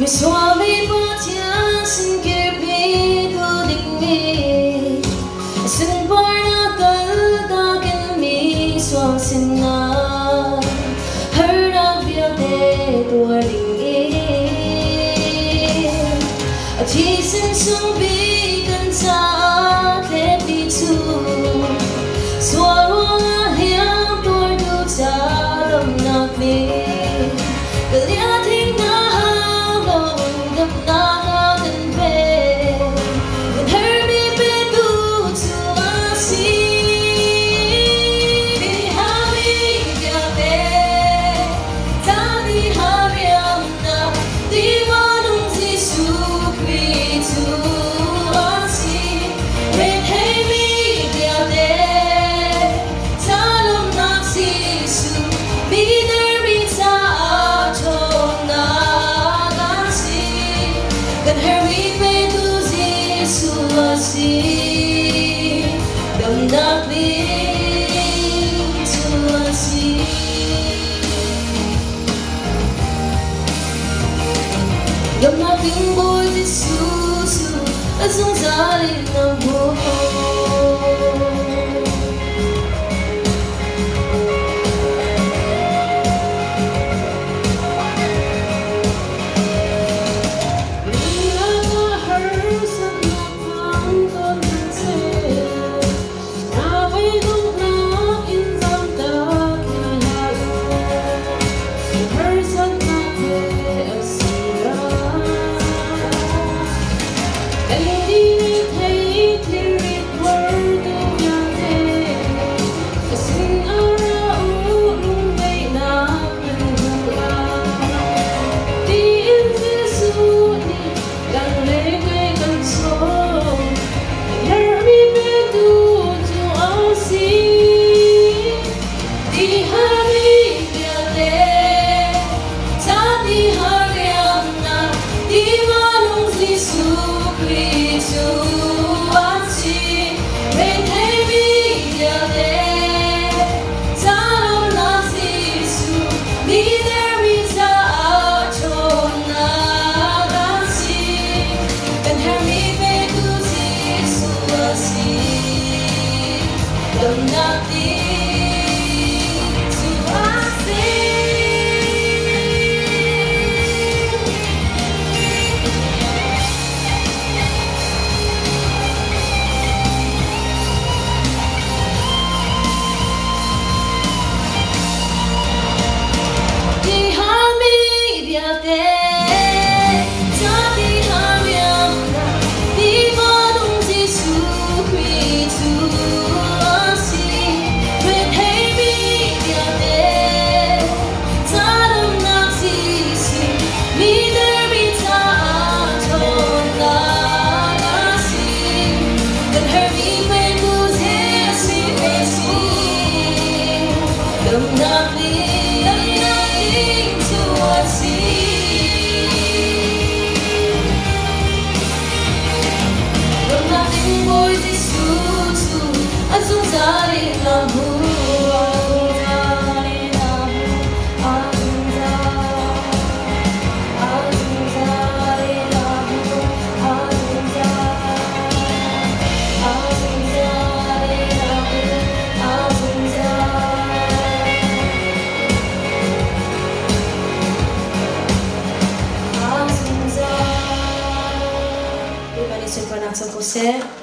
Suami pacha singkirpi tu dikmi Sin parna kal dagen mi suam sinna Herna viate tuaringi Ati sin sumbi kan sa tepi tu Suara hiang tordu taram nakmi Kaliating na Don't knock me to a sea. Don't knock me boy this susu as long as I know. Don't knock me to a sea. Behind me, viate. Don't knock me to a sea. Don't knock me boy this susu azuzari lahu. Super Nato José.